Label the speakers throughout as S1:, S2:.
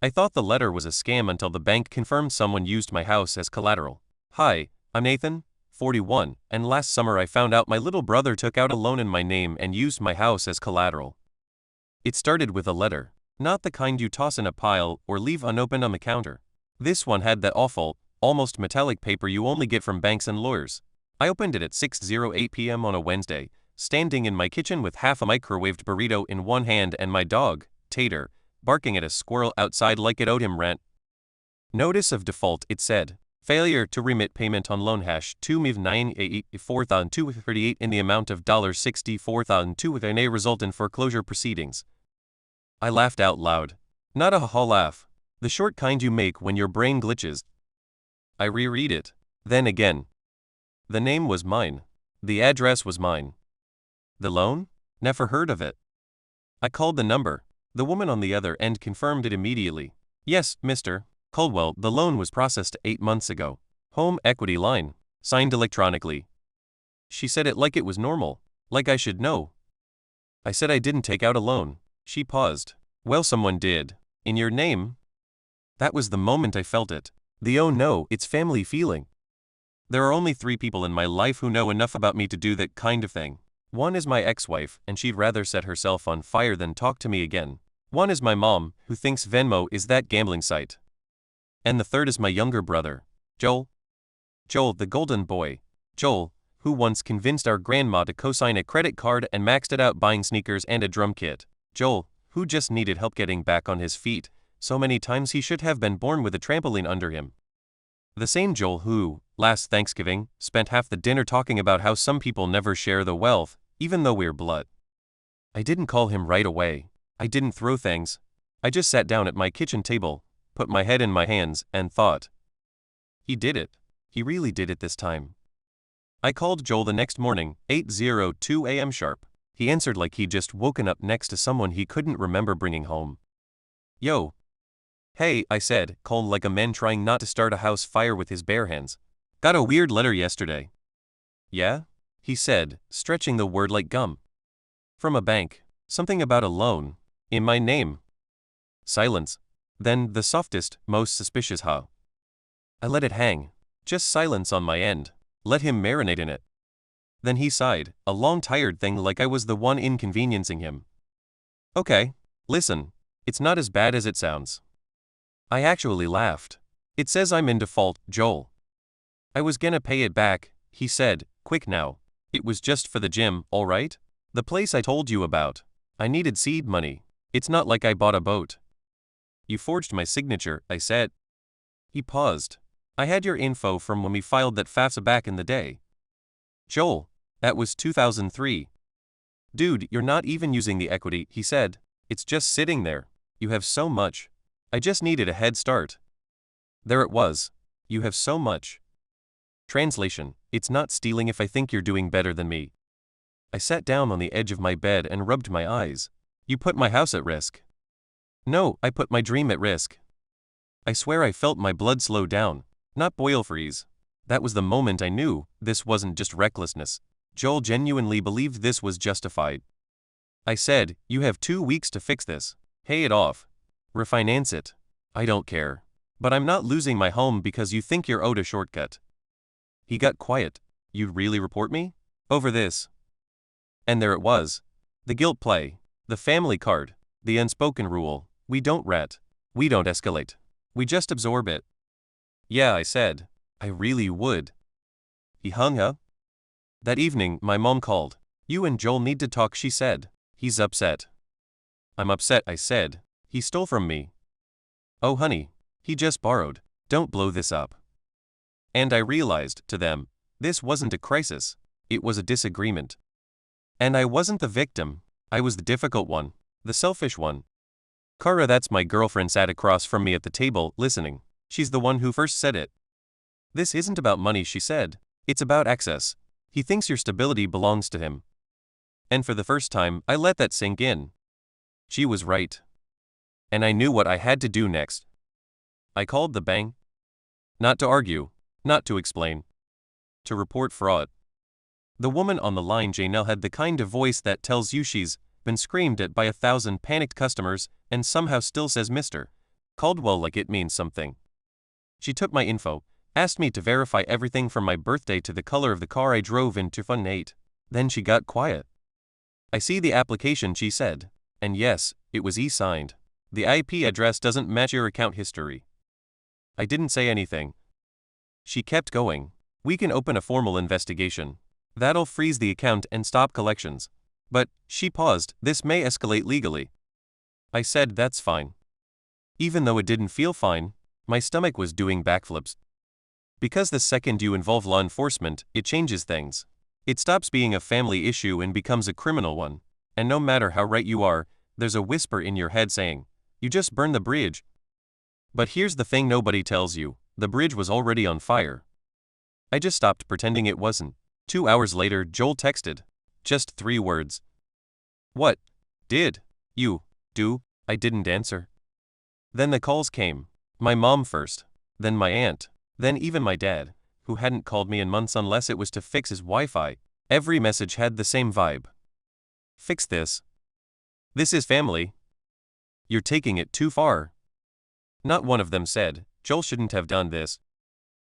S1: I thought the letter was a scam until the bank confirmed someone used my house as collateral. Hi, I'm Nathan, 41, and last summer I found out my little brother took out a loan in my name and used my house as collateral. It started with a letter. Not the kind you toss in a pile or leave unopened on the counter. This one had that awful, almost metallic paper you only get from banks and lawyers. I opened it at 6:08 p.m. on a Wednesday, standing in my kitchen with half a microwaved burrito in one hand and my dog, Tater, barking at a squirrel outside like it owed him rent. Notice of default, it said. Failure to remit payment on loan hash 2,984,238 in the amount of $64,200 may result in foreclosure proceedings. I laughed out loud. Not a ha-ha laugh. The short kind you make when your brain glitches. I reread it. Then again. The name was mine. The address was mine. The loan? Never heard of it. I called the number. The woman on the other end confirmed it immediately. Yes, Mr. Caldwell, the loan was processed 8 months ago. Home equity line. Signed electronically. She said it like it was normal. Like I should know. I said I didn't take out a loan. She paused. Well, someone did. In your name? That was the moment I felt it. The oh no, it's family feeling. There are only 3 people in my life who know enough about me to do that kind of thing. One is my ex-wife, and she'd rather set herself on fire than talk to me again. One is my mom, who thinks Venmo is that gambling site. And the third is my younger brother, Joel. Joel, the golden boy. Joel, who once convinced our grandma to co-sign a credit card and maxed it out buying sneakers and a drum kit. Joel, who just needed help getting back on his feet, so many times he should have been born with a trampoline under him. The same Joel who, last Thanksgiving, spent half the dinner talking about how some people never share the wealth, even though we're blood. I didn't call him right away. I didn't throw things. I just sat down at my kitchen table, put my head in my hands, and thought. He did it. He really did it this time. I called Joel the next morning, 8:02 a.m. sharp. He answered like he'd just woken up next to someone he couldn't remember bringing home. Yo. Hey, I said, calm like a man trying not to start a house fire with his bare hands. Got a weird letter yesterday. Yeah? He said, stretching the word like gum. From a bank. Something about a loan. In my name. Silence. Then the softest, most suspicious huh. I let it hang. Just silence on my end. Let him marinate in it. Then he sighed, a long tired thing like I was the one inconveniencing him. Okay. Listen. It's not as bad as it sounds. I actually laughed. It says I'm in default, Joel. I was gonna pay it back, he said, quick now. It was just for the gym, all right? The place I told you about. I needed seed money. It's not like I bought a boat. You forged my signature, I said. He paused. I had your info from when we filed that FAFSA back in the day. Joel, that was 2003. Dude, you're not even using the equity, he said. It's just sitting there. You have so much. I just needed a head start. There it was. You have so much. Translation, it's not stealing if I think you're doing better than me. I sat down on the edge of my bed and rubbed my eyes. You put my house at risk. No, I put my dream at risk. I swear I felt my blood slow down, not boil freeze. That was the moment I knew this wasn't just recklessness. Joel genuinely believed this was justified. I said, you have 2 weeks to fix this. Pay it off. Refinance it. I don't care. But I'm not losing my home because you think you're owed a shortcut. He got quiet. You'd really report me? Over this. And there it was. The guilt play. The family card. The unspoken rule. We don't rat. We don't escalate. We just absorb it. Yeah, I said. I really would. He hung up. That evening, my mom called. You and Joel need to talk, she said. He's upset. I'm upset, I said. He stole from me. Oh honey, he just borrowed. Don't blow this up. And I realized, to them, this wasn't a crisis. It was a disagreement. And I wasn't the victim. I was the difficult one. The selfish one. Kara, that's my girlfriend, sat across from me at the table, listening. She's the one who first said it. This isn't about money, she said. It's about access. He thinks your stability belongs to him. And for the first time, I let that sink in. She was right. And I knew what I had to do next. I called the bank. Not to argue. Not to explain. To report fraud. The woman on the line, Janelle, had the kind of voice that tells you she's been screamed at by 1,000 panicked customers and somehow still says Mr. Caldwell like it means something. She took my info, asked me to verify everything from my birthday to the color of the car I drove in 2008. Then she got quiet. I see the application, she said. And yes, it was e-signed. The IP address doesn't match your account history. I didn't say anything. She kept going. We can open a formal investigation. That'll freeze the account and stop collections. But, she paused, this may escalate legally. I said that's fine. Even though it didn't feel fine, my stomach was doing backflips. Because the second you involve law enforcement, it changes things. It stops being a family issue and becomes a criminal one. And no matter how right you are, there's a whisper in your head saying, you just burned the bridge. But here's the thing nobody tells you, the bridge was already on fire. I just stopped pretending it wasn't. 2 hours later, Joel texted. Just 3 words. What did you do? I didn't answer. Then the calls came. My mom first. Then my aunt. Then even my dad, who hadn't called me in months unless it was to fix his Wi-Fi. Every message had the same vibe. Fix this. This is family. You're taking it too far. Not one of them said, Joel shouldn't have done this.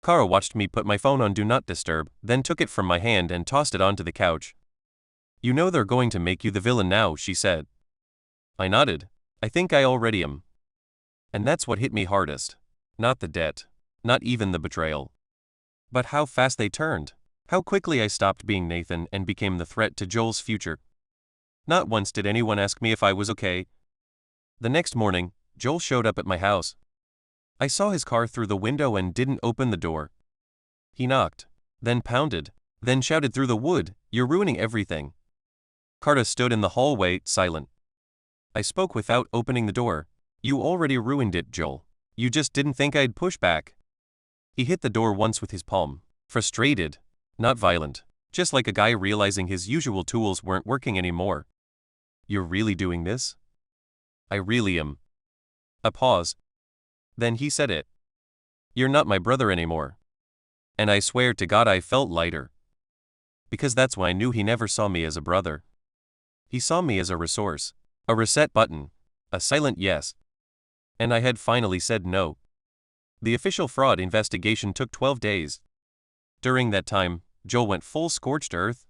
S1: Kara watched me put my phone on Do Not Disturb, then took it from my hand and tossed it onto the couch. You know they're going to make you the villain now, she said. I nodded. I think I already am. And that's what hit me hardest. Not the debt. Not even the betrayal. But how fast they turned. How quickly I stopped being Nathan and became the threat to Joel's future. Not once did anyone ask me if I was okay. The next morning, Joel showed up at my house. I saw his car through the window and didn't open the door. He knocked, then pounded, then shouted through the wood, "You're ruining everything." Carta stood in the hallway, silent. I spoke without opening the door. You already ruined it, Joel. You just didn't think I'd push back. He hit the door once with his palm. Frustrated. Not violent. Just like a guy realizing his usual tools weren't working anymore. You're really doing this? I really am. A pause. Then he said it. You're not my brother anymore. And I swear to God I felt lighter. Because that's when I knew he never saw me as a brother. He saw me as a resource. A reset button. A silent yes. And I had finally said no. The official fraud investigation took 12 days. During that time, Joel went full scorched earth.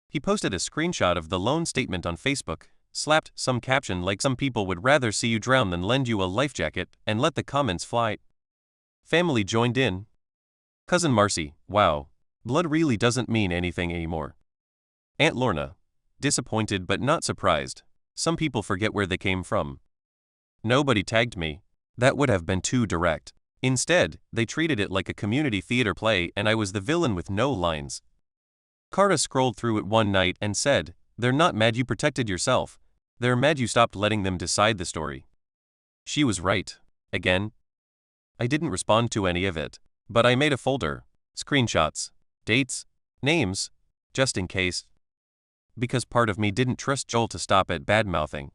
S1: He posted a screenshot of the loan statement on Facebook, slapped some caption like "Some people would rather see you drown than lend you a life jacket," and let the comments fly. Family joined in. Cousin Marcy, wow, blood really doesn't mean anything anymore. Aunt Lorna, disappointed but not surprised. Some people forget where they came from. Nobody tagged me. That would have been too direct. Instead, they treated it like a community theater play and I was the villain with no lines. Carta scrolled through it one night and said, "They're not mad you protected yourself. They're mad you stopped letting them decide the story." She was right. Again. I didn't respond to any of it, but I made a folder. Screenshots. Dates. Names. Just in case. Because part of me didn't trust Joel to stop at bad-mouthing.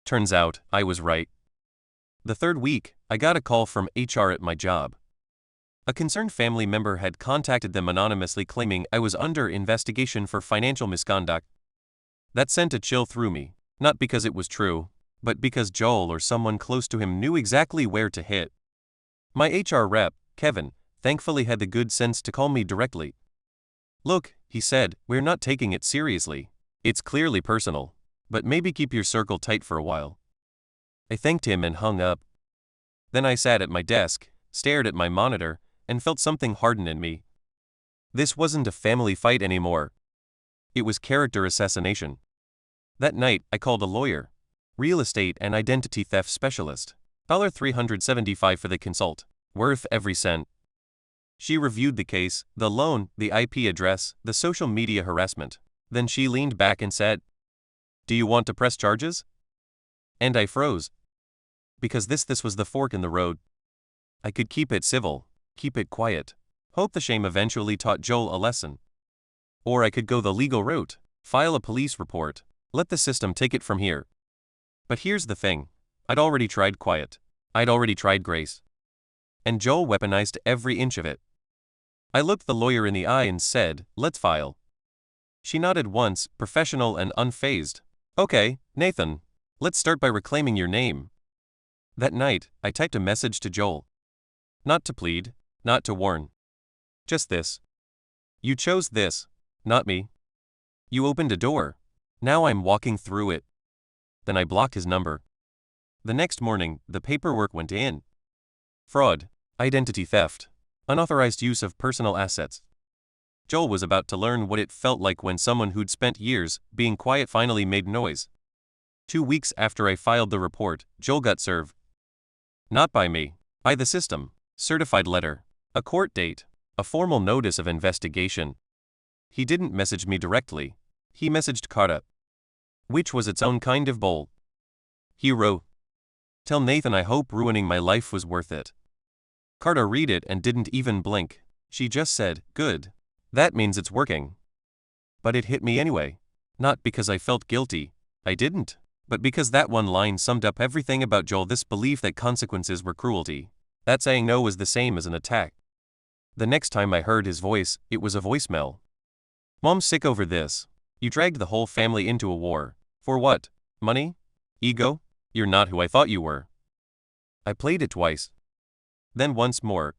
S1: Turns out, I was right. The third week, I got a call from HR at my job. A concerned family member had contacted them anonymously claiming I was under investigation for financial misconduct. That sent a chill through me, not because it was true, but because Joel or someone close to him knew exactly where to hit. My HR rep, Kevin, thankfully had the good sense to call me directly. "Look," he said, "we're not taking it seriously. It's clearly personal, but maybe keep your circle tight for a while." I thanked him and hung up. Then I sat at my desk, stared at my monitor, and felt something harden in me. This wasn't a family fight anymore. It was character assassination. That night, I called a lawyer, real estate and identity theft specialist. $375 for the consult, worth every cent. She reviewed the case, the loan, the IP address, the social media harassment. Then she leaned back and said, "Do you want to press charges?" And I froze. Because this was the fork in the road. I could keep it civil, keep it quiet, hope the shame eventually taught Joel a lesson. Or I could go the legal route, file a police report, let the system take it from here. But here's the thing. I'd already tried quiet. I'd already tried grace. And Joel weaponized every inch of it. I looked the lawyer in the eye and said, "Let's file." She nodded once, professional and unfazed. "Okay, Nathan. Let's start by reclaiming your name." That night, I typed a message to Joel. Not to plead, not to warn. Just this. You chose this, not me. You opened a door. Now I'm walking through it. Then I blocked his number. The next morning, the paperwork went in. Fraud, identity theft, unauthorized use of personal assets. Joel was about to learn what it felt like when someone who'd spent years being quiet finally made noise. 2 weeks after I filed the report, Joel got served. Not by me, by the system. Certified letter, a court date, a formal notice of investigation. He didn't message me directly. He messaged Carta, which was its own kind of bold. He wrote, "Tell Nathan I hope ruining my life was worth it." Carta read it and didn't even blink. She just said, "Good. That means it's working." But it hit me anyway. Not because I felt guilty. I didn't. But because that one line summed up everything about Joel, this belief that consequences were cruelty. That saying no was the same as an attack. The next time I heard his voice, it was a voicemail. "Mom's sick over this. You dragged the whole family into a war. For what? Money? Ego? You're not who I thought you were." I played it twice. Then once more.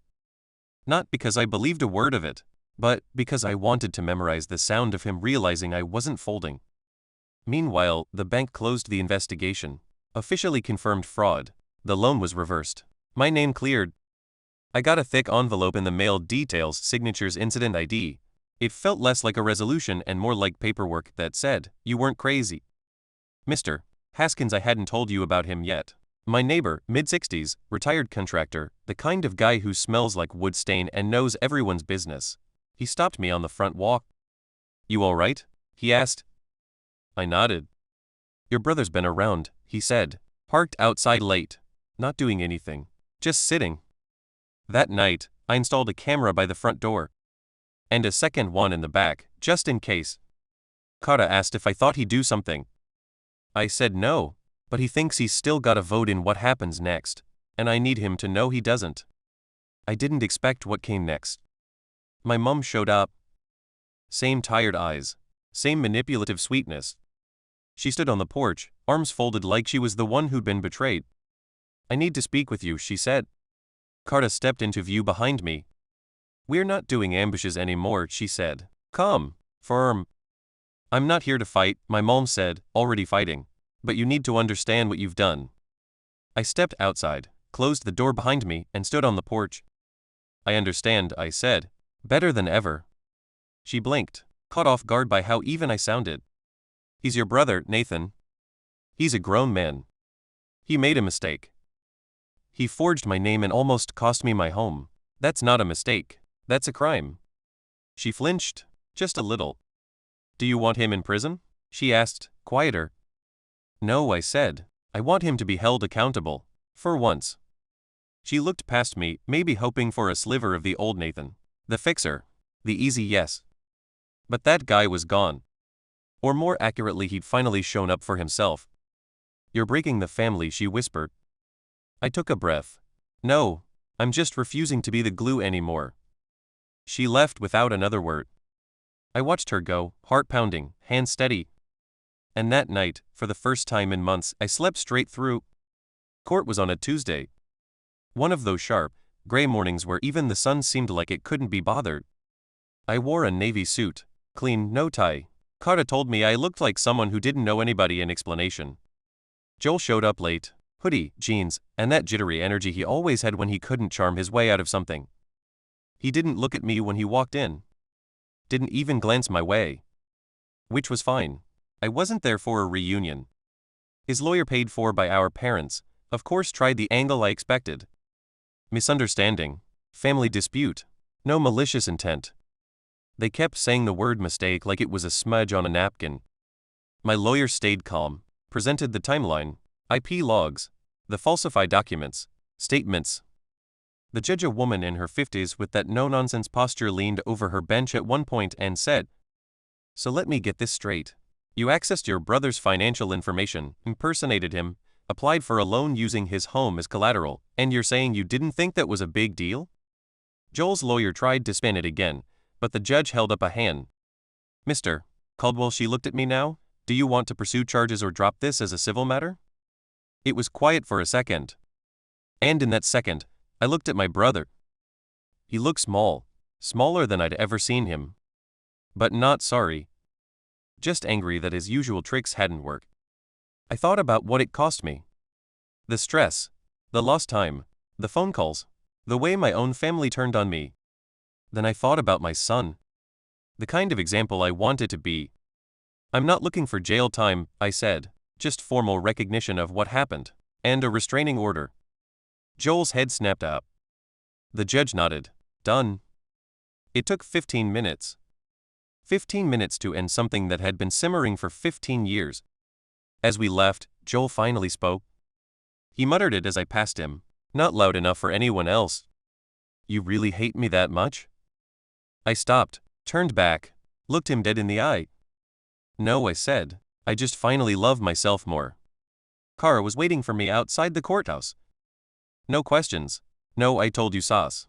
S1: Not because I believed a word of it, but because I wanted to memorize the sound of him realizing I wasn't folding. Meanwhile, the bank closed the investigation. Officially confirmed fraud. The loan was reversed. My name cleared. I got a thick envelope in the mail, details, signatures, incident ID. It felt less like a resolution and more like paperwork that said, "You weren't crazy." Mr. Haskins, I hadn't told you about him yet. My neighbor, mid-60s, retired contractor, the kind of guy who smells like wood stain and knows everyone's business. He stopped me on the front walk. "You all right?" he asked. I nodded. "Your brother's been around," he said. "Parked outside late. Not doing anything. Just sitting." That night, I installed a camera by the front door. And a second one in the back, just in case. Kara asked if I thought he'd do something. I said no, but he thinks he's still got a vote in what happens next, and I need him to know he doesn't. I didn't expect what came next. My mum showed up. Same tired eyes. Same manipulative sweetness. She stood on the porch, arms folded like she was the one who'd been betrayed. "I need to speak with you," she said. Carta stepped into view behind me. "We're not doing ambushes anymore," she said. "Calm. Firm." "I'm not here to fight," my mom said, "already fighting. But you need to understand what you've done." I stepped outside, closed the door behind me, and stood on the porch. "I understand," I said. "Better than ever." She blinked, caught off guard by how even I sounded. "He's your brother, Nathan. He's a grown man. He made a mistake. He forged my name and almost cost me my home. That's not a mistake. That's a crime." She flinched, just a little. "Do you want him in prison?" she asked, quieter. "No," I said. "I want him to be held accountable. For once." She looked past me, maybe hoping for a sliver of the old Nathan. The fixer. The easy yes. But that guy was gone. Or more accurately, he'd finally shown up for himself. "You're breaking the family," she whispered. I took a breath. "No, I'm just refusing to be the glue anymore." She left without another word. I watched her go, heart pounding, hand steady. And that night, for the first time in months, I slept straight through. Court was on a Tuesday. One of those sharp, gray mornings where even the sun seemed like it couldn't be bothered. I wore a navy suit, clean, no tie. Carta told me I looked like someone who didn't know anybody in explanation. Joel showed up late, hoodie, jeans, and that jittery energy he always had when he couldn't charm his way out of something. He didn't look at me when he walked in. Didn't even glance my way. Which was fine. I wasn't there for a reunion. His lawyer, paid for by our parents, of course tried the angle I expected. Misunderstanding. Family dispute. No malicious intent. They kept saying the word mistake like it was a smudge on a napkin. My lawyer stayed calm, presented the timeline, IP logs, the falsified documents, statements. The judge, a woman in her 50s with that no-nonsense posture, leaned over her bench at one point and said, "So let me get this straight. You accessed your brother's financial information, impersonated him, applied for a loan using his home as collateral, and you're saying you didn't think that was a big deal?" Joel's lawyer tried to spin it again, but the judge held up a hand. "Mr. Caldwell," she looked at me now, "do you want to pursue charges or drop this as a civil matter?" It was quiet for a second. And in that second, I looked at my brother. He looked small, smaller than I'd ever seen him. But not sorry. Just angry that his usual tricks hadn't worked. I thought about what it cost me. The stress, the lost time, the phone calls, the way my own family turned on me. Then I thought about my son. The kind of example I wanted to be. I'm not looking for jail time, I said, just formal recognition of what happened, and a restraining order. Joel's head snapped up. The judge nodded. Done. It took 15 minutes. 15 minutes to end something that had been simmering for 15 years. As we left, Joel finally spoke. He muttered it as I passed him, not loud enough for anyone else. You really hate me that much? I stopped, turned back, looked him dead in the eye. No, I said, I just finally love myself more. Kara was waiting for me outside the courthouse. No questions. No I told you sauce.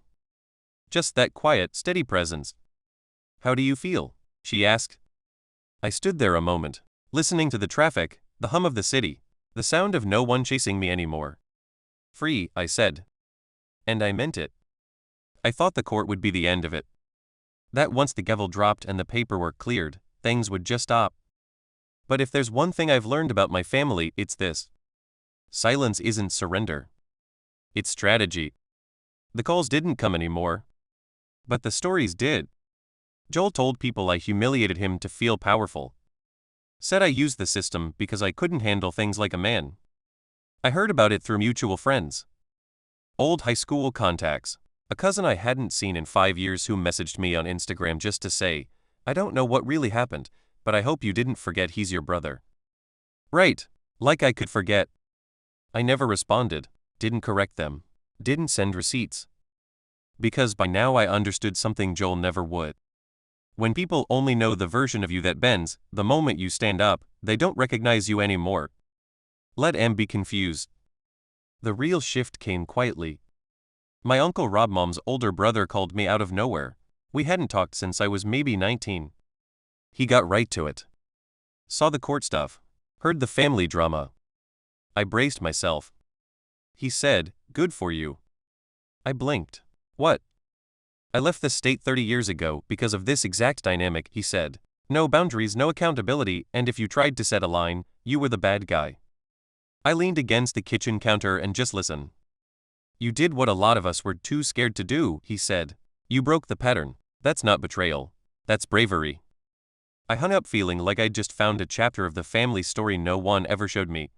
S1: Just that quiet, steady presence. How do you feel? She asked. I stood there a moment, listening to the traffic, the hum of the city, the sound of no one chasing me anymore. Free, I said. And I meant it. I thought the court would be the end of it. That once the gavel dropped and the paperwork cleared, things would just stop. But if there's one thing I've learned about my family, it's this. Silence isn't surrender. It's strategy. The calls didn't come anymore. But the stories did. Joel told people I humiliated him to feel powerful. Said I used the system because I couldn't handle things like a man. I heard about it through mutual friends. Old high school contacts. A cousin I hadn't seen in 5 years who messaged me on Instagram just to say, I don't know what really happened, but I hope you didn't forget he's your brother. Right, like I could forget. I never responded, didn't correct them, didn't send receipts. Because by now I understood something Joel never would. When people only know the version of you that bends, the moment you stand up, they don't recognize you anymore. Let them be confused. The real shift came quietly. My uncle Rob, Mom's older brother, called me out of nowhere. We hadn't talked since I was maybe 19. He got right to it. Saw the court stuff. Heard the family drama. I braced myself. He said, good for you. I blinked. What? I left the state 30 years ago because of this exact dynamic, he said. No boundaries, no accountability, and if you tried to set a line, you were the bad guy. I leaned against the kitchen counter and just listened. You did what a lot of us were too scared to do, he said. You broke the pattern. That's not betrayal. That's bravery. I hung up feeling like I'd just found a chapter of the family story no one ever showed me.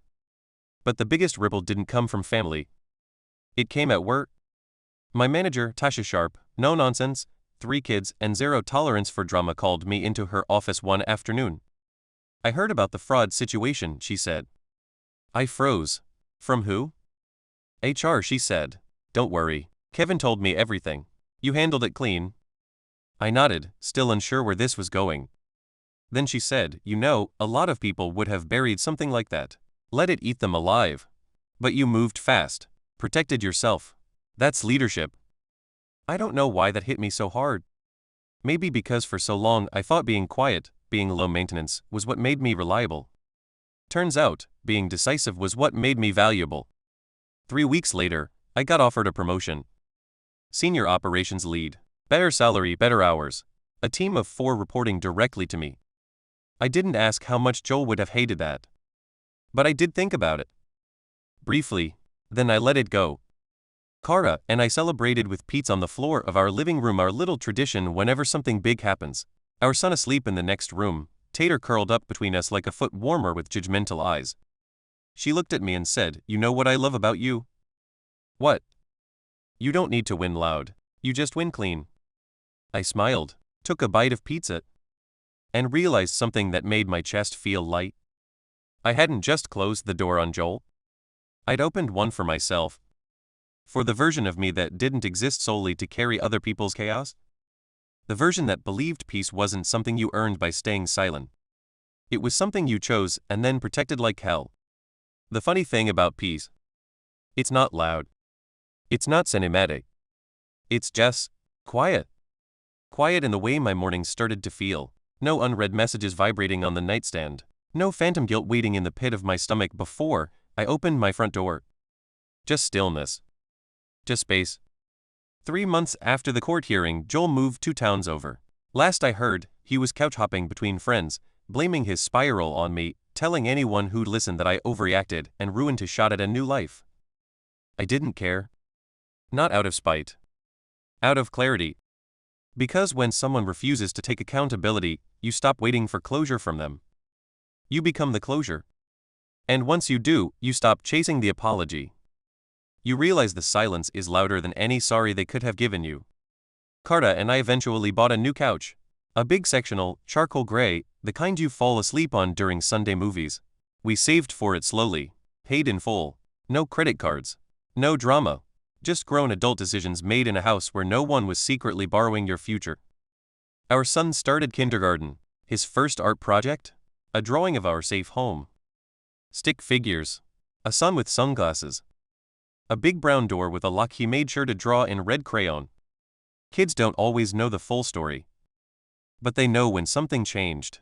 S1: But the biggest ripple didn't come from family. It came at work. My manager, Tasha Sharp, no nonsense, 3 kids, and zero tolerance for drama, called me into her office one afternoon. I heard about the fraud situation, she said. I froze. From who? HR, she said. Don't worry. Kevin told me everything. You handled it clean. I nodded, still unsure where this was going. Then she said, you know, a lot of people would have buried something like that. Let it eat them alive. But you moved fast. Protected yourself. That's leadership. I don't know why that hit me so hard. Maybe because for so long I thought being quiet, being low maintenance, was what made me reliable. Turns out, being decisive was what made me valuable. 3 weeks later, I got offered a promotion. Senior operations lead. Better salary, better hours. A team of 4 reporting directly to me. I didn't ask how much Joel would have hated that. But I did think about it. Briefly, then I let it go. Kara and I celebrated with pizza on the floor of our living room, our little tradition whenever something big happens. Our son asleep in the next room, Tater curled up between us like a foot warmer with judgmental eyes. She looked at me and said, you know what I love about you? What? You don't need to win loud. You just win clean. I smiled, took a bite of pizza, and realized something that made my chest feel light. I hadn't just closed the door on Joel. I'd opened one for myself. For the version of me that didn't exist solely to carry other people's chaos. The version that believed peace wasn't something you earned by staying silent. It was something you chose and then protected like hell. The funny thing about peace. It's not loud. It's not cinematic. It's just quiet. Quiet in the way my mornings started to feel. No unread messages vibrating on the nightstand. No phantom guilt waiting in the pit of my stomach before I opened my front door. Just stillness. To space. 3 months after the court hearing, Joel moved 2 towns over. Last I heard, he was couch hopping between friends, blaming his spiral on me, telling anyone who'd listen that I overreacted and ruined his shot at a new life. I didn't care. Not out of spite. Out of clarity. Because when someone refuses to take accountability, you stop waiting for closure from them. You become the closure. And once you do, you stop chasing the apology. You realize the silence is louder than any sorry they could have given you. Carta and I eventually bought a new couch. A big sectional, charcoal gray, the kind you fall asleep on during Sunday movies. We saved for it slowly, paid in full. No credit cards. No drama. Just grown adult decisions made in a house where no one was secretly borrowing your future. Our son started kindergarten. His first art project? A drawing of our safe home. Stick figures. A sun with sunglasses. A big brown door with a lock he made sure to draw in red crayon. Kids don't always know the full story. But they know when something changed.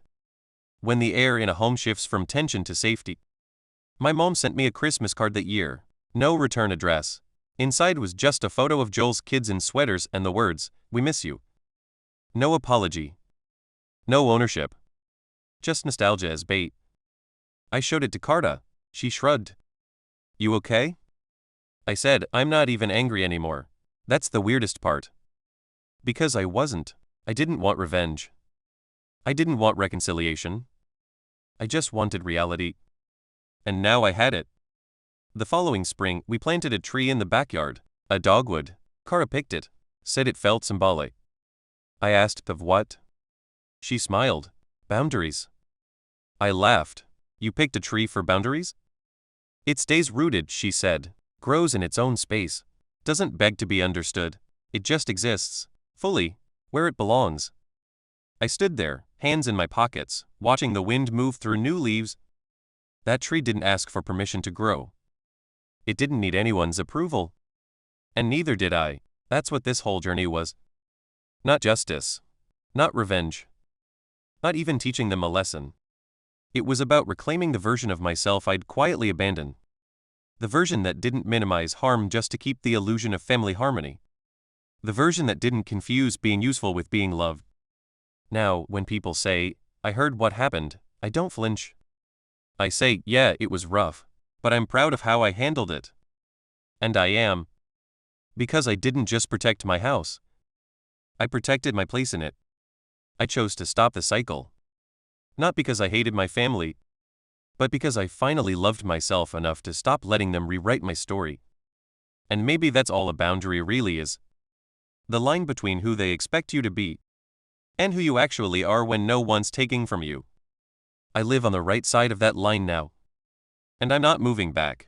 S1: When the air in a home shifts from tension to safety. My mom sent me a Christmas card that year. No return address. Inside was just a photo of Joel's kids in sweaters and the words, "We miss you." No apology. No ownership. Just nostalgia as bait. I showed it to Carta. She shrugged. "You okay?" I said, "I'm not even angry anymore." That's the weirdest part. Because I wasn't. I didn't want revenge. I didn't want reconciliation. I just wanted reality. And now I had it. The following spring, we planted a tree in the backyard, a dogwood. Cara picked it, said it felt symbolic. I asked, of what? She smiled. Boundaries. I laughed. You picked a tree for boundaries? It stays rooted, she said, grows in its own space, doesn't beg to be understood. It just exists, fully, where it belongs. I stood there, hands in my pockets, watching the wind move through new leaves. That tree didn't ask for permission to grow. It didn't need anyone's approval. And neither did I. That's what this whole journey was. Not justice. Not revenge. Not even teaching them a lesson. It was about reclaiming the version of myself I'd quietly abandoned. The version that didn't minimize harm just to keep the illusion of family harmony. The version that didn't confuse being useful with being loved. Now, when people say, "I heard what happened," I don't flinch. I say, yeah, it was rough, but I'm proud of how I handled it. And I am. Because I didn't just protect my house. I protected my place in it. I chose to stop the cycle. Not because I hated my family, but because I finally loved myself enough to stop letting them rewrite my story. And maybe that's all a boundary really is. The line between who they expect you to be and who you actually are when no one's taking from you. I live on the right side of that line now. And I'm not moving back.